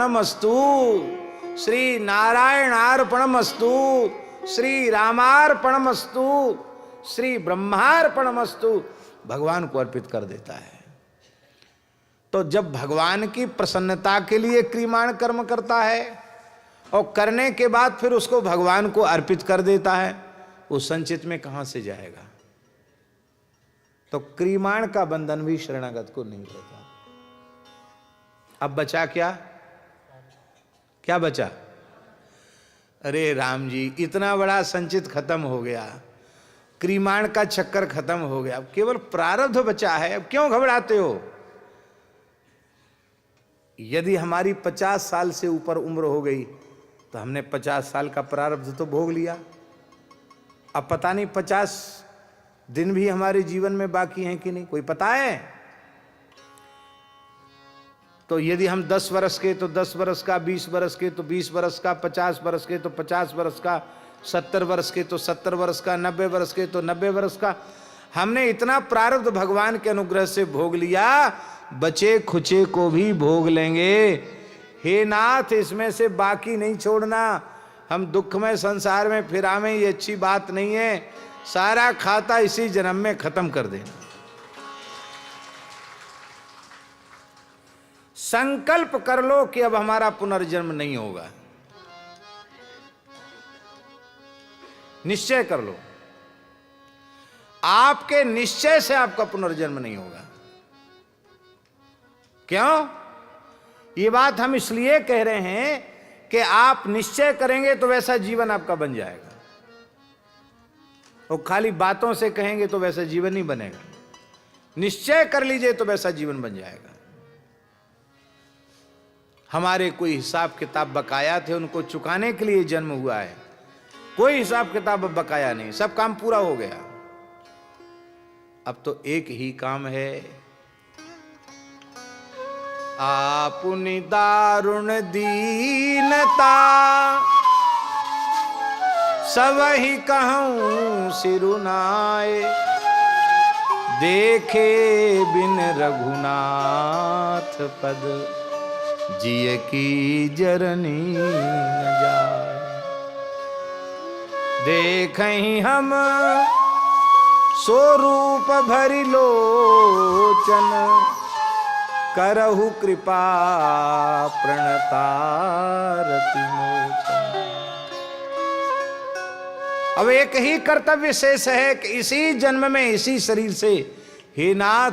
रामार्पणमस्तु, श्री नारायणार्पणमस्तु, श्री रामार्पणमस्तु, श्री ब्रह्मार्पणमस्तु, भगवान को अर्पित कर देता है। तो जब भगवान की प्रसन्नता के लिए क्रियमाण कर्म करता है और करने के बाद फिर उसको भगवान को अर्पित कर देता है, वो संचित में कहां से जाएगा? तो क्रियमाण का बंधन भी शरणागत को नहीं रहता। अब बचा क्या? क्या बचा? अरे राम जी, इतना बड़ा संचित खत्म हो गया, क्रियमाण का चक्कर खत्म हो गया, अब केवल प्रारब्ध बचा है, अब क्यों घबराते हो? यदि हमारी 50 साल से ऊपर उम्र हो गई तो हमने 50 साल का प्रारब्ध तो भोग लिया, अब पता नहीं 50 दिन भी हमारे जीवन में बाकी हैं कि नहीं, कोई पता है? तो यदि हम 10 वर्ष के तो 10 वर्ष का, 20 वर्ष के तो 20 वर्ष का, 50 वर्ष के तो 50 वर्ष का, 70 वर्ष के तो 70 वर्ष का, 90 वर्ष के तो 90 वर्ष का, हमने इतना प्रारब्ध भगवान के अनुग्रह से भोग लिया, बचे खुचे को भी भोग लेंगे। हे नाथ, इसमें से बाकी नहीं छोड़ना, हम दुखमय संसार में फिरावें ये अच्छी बात नहीं है, सारा खाता इसी जन्म में खत्म कर देना। संकल्प कर लो कि अब हमारा पुनर्जन्म नहीं होगा, निश्चय कर लो, आपके निश्चय से आपका पुनर्जन्म नहीं होगा। क्यों? ये बात हम इसलिए कह रहे हैं कि आप निश्चय करेंगे तो वैसा जीवन आपका बन जाएगा, और खाली बातों से कहेंगे तो वैसा जीवन नहीं बनेगा। निश्चय कर लीजिए तो वैसा जीवन बन जाएगा। हमारे कोई हिसाब किताब बकाया थे, उनको चुकाने के लिए जन्म हुआ है, कोई हिसाब किताब अब बकाया नहीं, सब काम पूरा हो गया। अब तो एक ही काम है, आपुनि दारुण दीनता, सबहि कहूं सिरुनाए, देखे बिन रघुनाथ पद, जिय की जरनी न जाए। देखहीं हम स्वरूप भरि लोचन, करहु कृपा प्रणतारति मोचन। अब एक ही कर्तव्य शेष है कि इसी जन्म में इसी शरीर से, हे नाथ,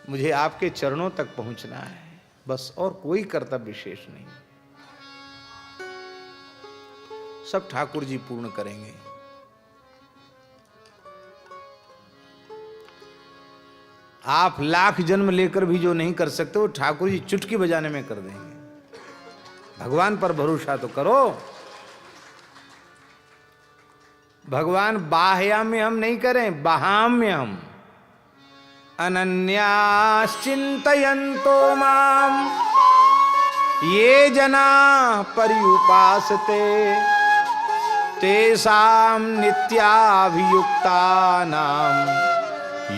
मुझे आपके चरणों तक पहुंचना है, बस, और कोई कर्तव्य शेष नहीं। सब ठाकुर जी पूर्ण करेंगे। आप लाख जन्म लेकर भी जो नहीं कर सकते वो ठाकुर जी चुटकी बजाने में कर देंगे। भगवान पर भरोसा तो करो। भगवान बाह्याम्य हम नहीं करें, बाहाम्य हम। अनन्याश्चिन्तयन्तो माम ये जना पर्युपासते, तेषां नित्याभियुक्तानां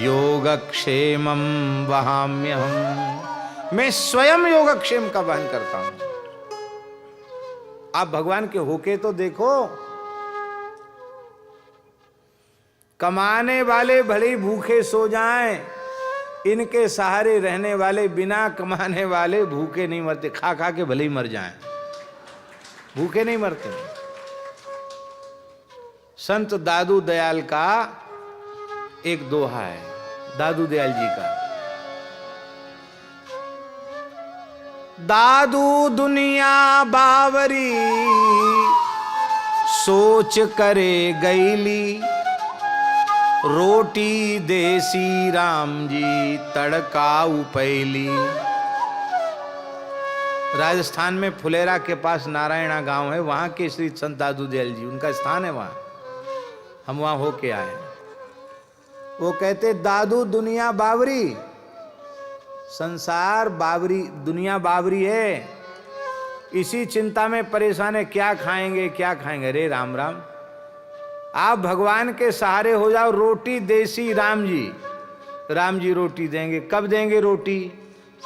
योगक्षेमं वहाम्यहम्। मैं स्वयं योगक्षेम का वहन करता हूं। आप भगवान के होके तो देखो। कमाने वाले भले ही भूखे सो जाएं, इनके सहारे रहने वाले बिना कमाने वाले भूखे नहीं मरते। खा खा के भले ही मर जाएं, भूखे नहीं मरते। संत दादू दयाल का एक दोहा है, दादू दयाल जी का। दादू दुनिया बावरी, सोच करे गईली, रोटी देसी राम जी तड़का उपैली। राजस्थान में फुलेरा के पास नारायणा गांव है, वहां के श्री संत दादू दयाल जी, उनका स्थान है वहां। हम वहां होके आए। वो कहते, दादू दुनिया बावरी, संसार बावरी, दुनिया बावरी है, इसी चिंता में परेशान है, क्या खाएंगे क्या खाएंगे। अरे राम राम, आप भगवान के सहारे हो जाओ। रोटी देसी राम जी रोटी देंगे। कब देंगे रोटी?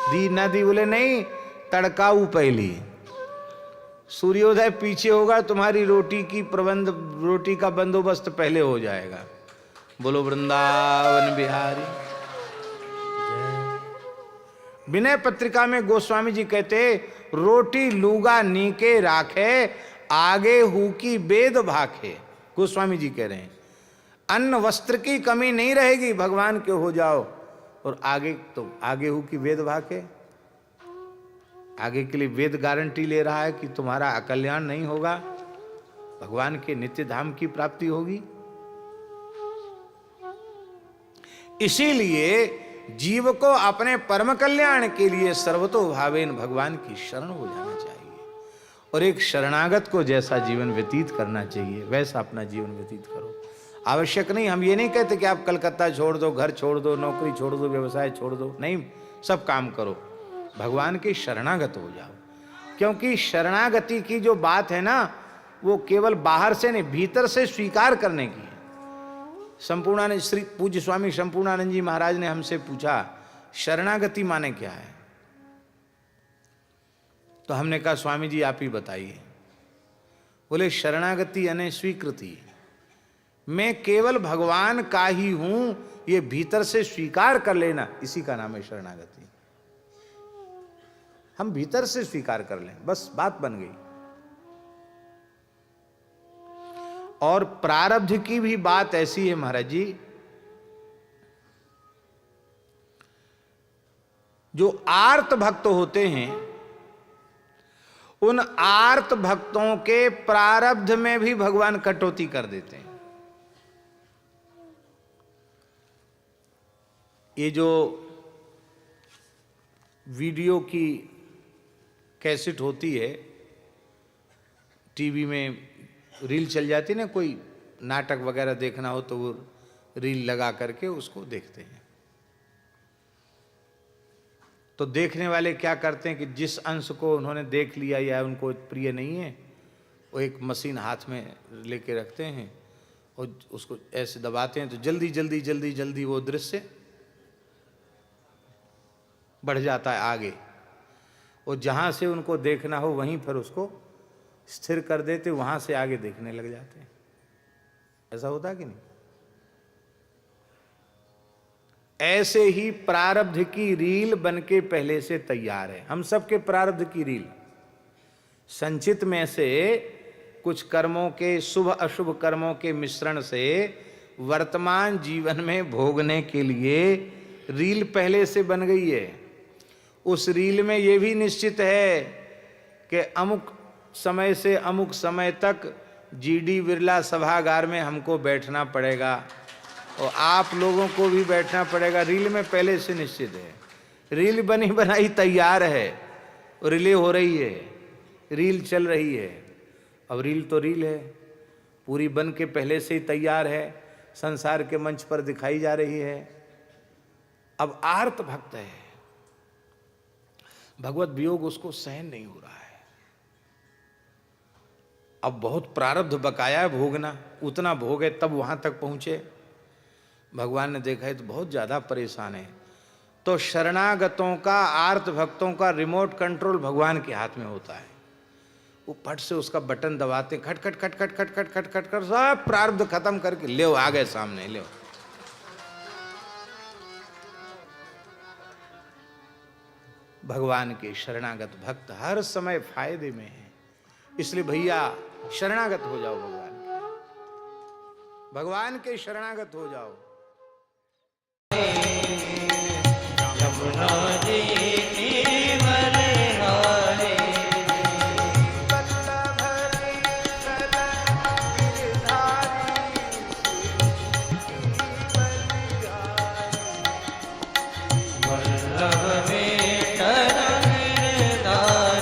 दी ना दी? बोले नहीं, तड़काऊ पहली। सूर्योदय पीछे होगा, तुम्हारी रोटी का बंदोबस्त पहले हो जाएगा। बोलो वृंदावन बिहारी। विनय पत्रिका में गोस्वामी जी कहते, रोटी लूगा नीके राखे, आगे हु की वेद भाखे। गोस्वामी जी कह रहे हैं अन्न वस्त्र की कमी नहीं रहेगी, भगवान के हो जाओ। और आगे तो आगे हु की वेद भाखे, आगे के लिए वेद गारंटी ले रहा है कि तुम्हारा अकल्याण नहीं होगा, भगवान के नित्य धाम की प्राप्ति होगी। इसीलिए जीव को अपने परम कल्याण के लिए सर्वतोभावेन भगवान की शरण हो जाना चाहिए और एक शरणागत को जैसा जीवन व्यतीत करना चाहिए वैसा अपना जीवन व्यतीत करो। आवश्यक नहीं, हम ये नहीं कहते कि आप कलकत्ता छोड़ दो, घर छोड़ दो, नौकरी छोड़ दो, व्यवसाय छोड़ दो, नहीं, सब काम करो, भगवान के शरणागत हो जाओ। क्योंकि शरणागति की जो बात है ना, वो केवल बाहर से नहीं, भीतर से स्वीकार करने की है। संपूर्णानंद श्री पूज्य स्वामी संपूर्णानंद जी महाराज ने हमसे पूछा शरणागति माने क्या है, तो हमने कहा स्वामी जी आप ही बताइए। बोले शरणागति यानी स्वीकृति, मैं केवल भगवान का ही हूं, ये भीतर से स्वीकार कर लेना, इसी का नाम है शरणागति। हम भीतर से स्वीकार कर लें, बस बात बन गई। और प्रारब्ध की भी बात ऐसी है महाराज जी, जो आर्त भक्त होते हैं उन आर्त भक्तों के प्रारब्ध में भी भगवान कटौती कर देते हैं। ये जो वीडियो की कैसेट होती है, टीवी में रील चल जाती है ना, कोई नाटक वगैरह देखना हो तो वो रील लगा करके उसको देखते हैं। तो देखने वाले क्या करते हैं कि जिस अंश को उन्होंने देख लिया या उनको प्रिय नहीं है, वो एक मशीन हाथ में लेके रखते हैं और उसको ऐसे दबाते हैं तो जल्दी जल्दी जल्दी जल्दी वो दृश्य बढ़ जाता है आगे, और जहाँ से उनको देखना हो वहीं पर उसको स्थिर कर देते, वहां से आगे देखने लग जाते हैं। ऐसा होता कि नहीं? ऐसे ही प्रारब्ध की रील बनके पहले से तैयार है। हम सबके प्रारब्ध की रील संचित में से कुछ कर्मों के, शुभ अशुभ कर्मों के मिश्रण से वर्तमान जीवन में भोगने के लिए रील पहले से बन गई है। उस रील में यह भी निश्चित है कि अमुक समय से अमुक समय तक जीडी बिरला सभागार में हमको बैठना पड़ेगा और आप लोगों को भी बैठना पड़ेगा। रील में पहले से निश्चित है, रील बनी बनाई तैयार है, रिले हो रही है, रील चल रही है। अब रील तो रील है, पूरी बन के पहले से ही तैयार है, संसार के मंच पर दिखाई जा रही है। अब आर्त भक्त है, भगवत वियोग उसको सहन नहीं हो रहा है। अब बहुत प्रारब्ध बकाया है भोगना, उतना भोगे तब वहां तक पहुंचे। भगवान ने देखा है तो बहुत ज्यादा परेशान है। तो शरणागतों का, आर्त भक्तों का रिमोट कंट्रोल भगवान के हाथ में होता है। वो पट से उसका बटन दबाते, खट खट खट खट खट खट खट खट कर सब प्रारब्ध खत्म करके ले आ गए सामने, ले। भगवान के शरणागत भक्त हर समय फायदे में है। इसलिए भैया शरणागत हो जाओ, भगवान के शरणागत हो जाओ।